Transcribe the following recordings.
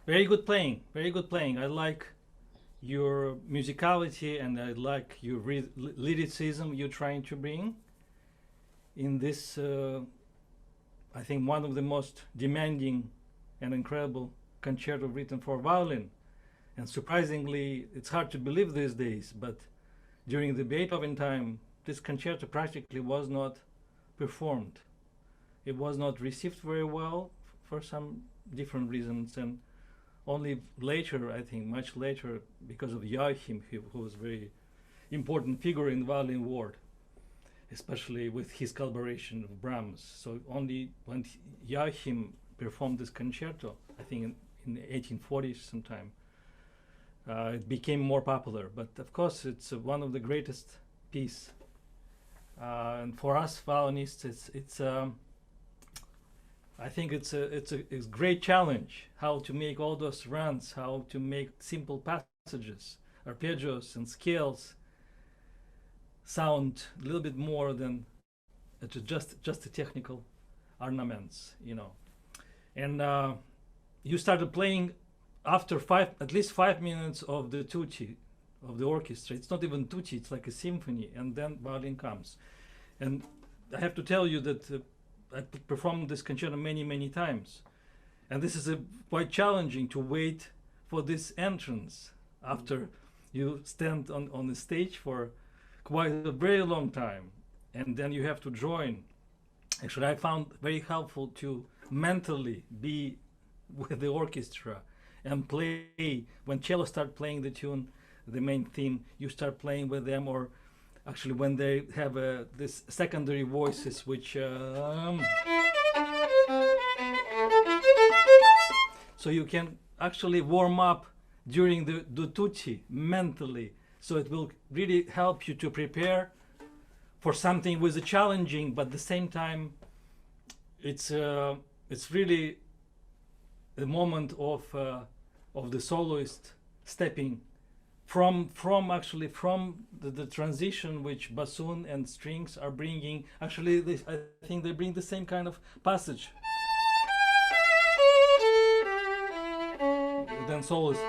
Very good playing. Very good playing. I like your musicality and I like your lyricism you're trying to bring in this, I think, one of the most demanding and incredible concerto written for violin. And surprisingly, it's hard to believe these days, but during the Beethoven time, this concerto practically was not performed. It was not received very well for some different reasons, and only later, I think, much later, because of Joachim, who was a very important figure in the violin world, especially with his collaboration with Brahms. So only when Joachim performed this concerto, I think in the 1840s sometime, it became more popular. But of course, it's one of the greatest pieces. And for us violinists, I think it's a great challenge how to make all those runs, how to make simple passages, arpeggios and scales sound a little bit more than just the technical ornaments, you know. And you started playing after at least 5 minutes of the tutti of the orchestra. It's not even tutti; it's like a symphony, and then violin comes. And I have to tell you that I performed this concerto many times, and this is quite challenging to wait for this entrance after you stand on the stage for quite a very long time, and then you have to join. Actually, I found very helpful to mentally be with the orchestra and play. When cello start playing the tune, the main theme, you start playing with them, or actually when they have this secondary voices which so you can actually warm up during the tutti mentally, so it will really help you to prepare for something with a challenging, but at the same time it's really the moment of the soloist stepping from the transition which bassoon and strings are bringing. Actually, I think they bring the same kind of passage. Then soloist.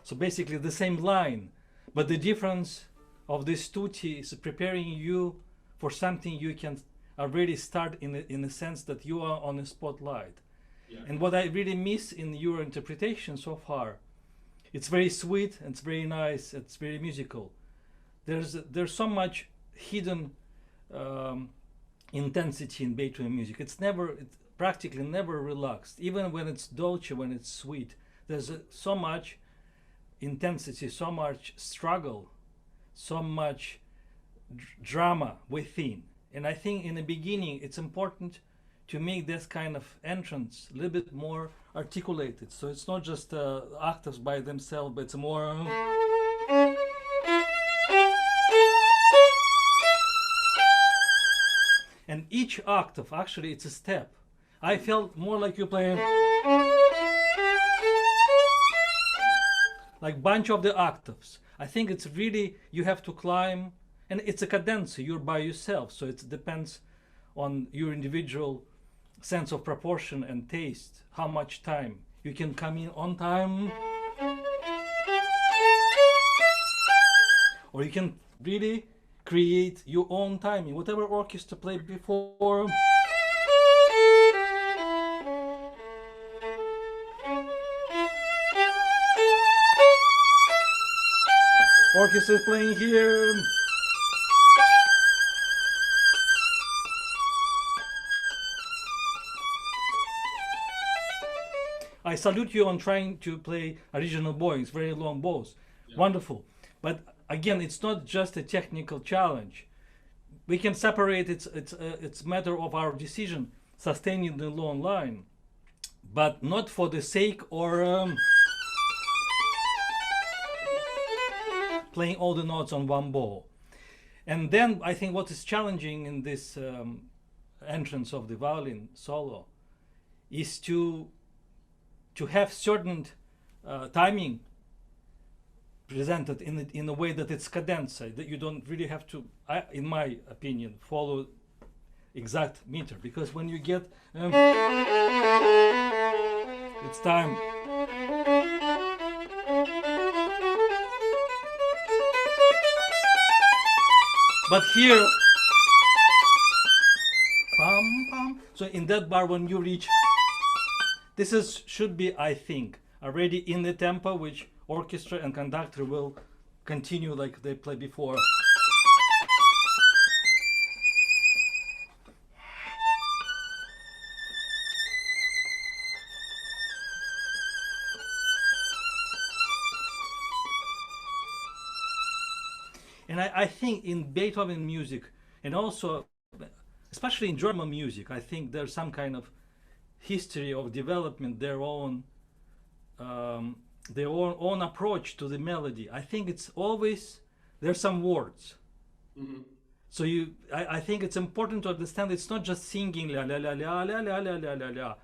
So basically the same line, but the difference of this tutti is preparing you for something you can already start in the sense that you are on a spotlight. Yeah. And what I really miss in your interpretation so far, it's very sweet, and it's very nice, it's very musical. There's so much hidden intensity in Beethoven music. It's practically never relaxed. Even when it's dolce, when it's sweet, there's so much intensity, so much struggle, so much drama within. And I think in the beginning it's important to make this kind of entrance a little bit more articulated. So it's not just octaves by themselves, but it's more and each octave, actually, it's a step. I felt more like you're playing like bunch of the octaves. I think it's really, you have to climb, and it's a cadenza, you're by yourself, so it depends on your individual sense of proportion and taste, how much time you can come in on time, or you can really create your own timing, whatever orchestra played before. Orchestra playing here. I salute you on trying to play original bowings, very long bows. Yeah. Wonderful. But again, it's not just a technical challenge. We can separate, it's a matter of our decision, sustaining the long line, but not for the sake or playing all the notes on one bow. And then I think what is challenging in this entrance of the violin solo is to have certain timing presented in a way that it's cadenza, that you don't really have to, in my opinion, follow exact meter, because when you get it's It's time. But here, pam, pam. So in that bar, when you reach, this is should be, I think, already in the tempo, which orchestra and conductor will continue like they played before. And I think in Beethoven music, and also especially in German music, I think there's some kind of history of development, their own approach to the melody. I think it's always there's some words. Mm-hmm. So I think it's important to understand it's not just singing la la la la la la la la la la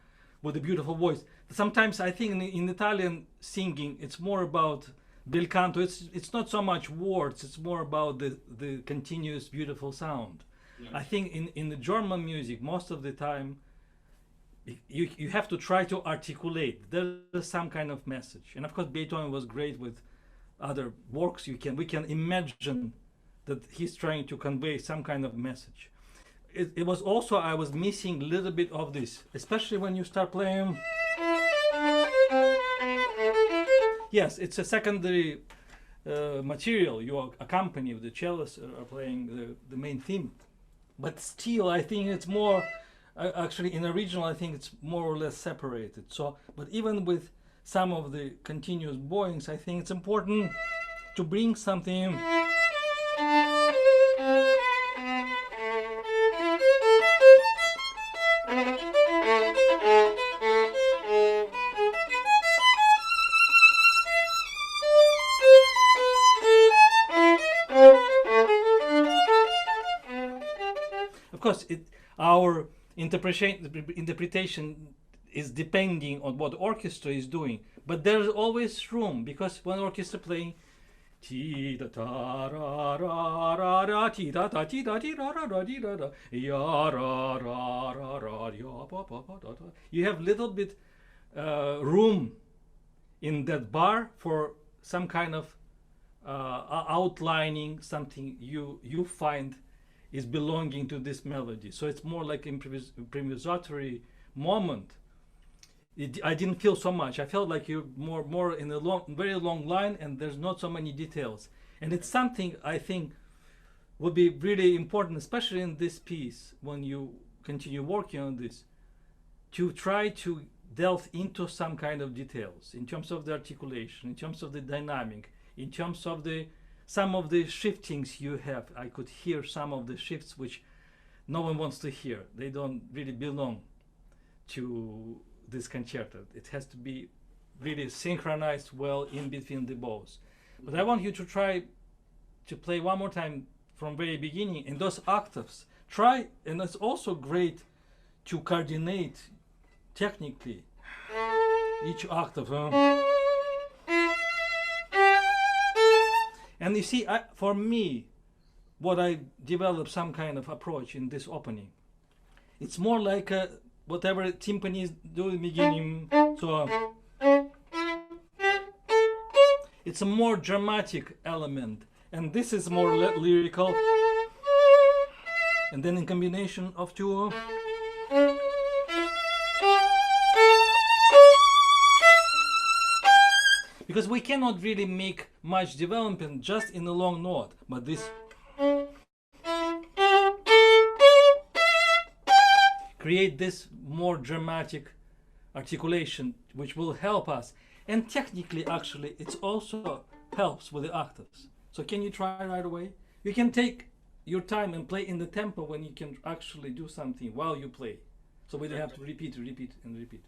with a beautiful voice. Sometimes I think in Italian singing it's more about bel canto. It's not so much words. It's more about the continuous beautiful sound. Yeah. I think in the German music most of the time you have to try to articulate. There's some kind of message, and of course Beethoven was great with other works. We can imagine that he's trying to convey some kind of message. It was also I was missing a little bit of this, especially when you start playing. Yes, it's a secondary material. You accompany the cellists are playing the main theme, but still I think it's more. Actually, in original, I think it's more or less separated. So, but even with some of the continuous bowings, I think it's important to bring something. Of course, our interpretation is depending on what the orchestra is doing, but there's always room, because when orchestra playing you have little bit room in that bar for some kind of outlining something you find is belonging to this melody. So it's more like improvisatory moment. I didn't feel so much. I felt like you're more in a very long line, and there's not so many details. And it's something I think would be really important, especially in this piece, when you continue working on this, to try to delve into some kind of details in terms of the articulation, in terms of the dynamic, in terms of some of the shiftings you have. I could hear some of the shifts which no one wants to hear. They don't really belong to this concerto. It has to be really synchronized well in between the bows. But I want you to try to play one more time from very beginning in those octaves. Try, and it's also great to coordinate technically each octave. And you see, for me, what I developed some kind of approach in this opening. It's more like whatever timpani do in the beginning. So it's a more dramatic element, and this is more lyrical. And then in combination of two. Because we cannot really make much development just in a long note, but this create this more dramatic articulation, which will help us. And technically, actually, it also helps with the octaves. So can you try right away? You can take your time and play in the tempo when you can actually do something while you play. So we don't have to repeat, and repeat.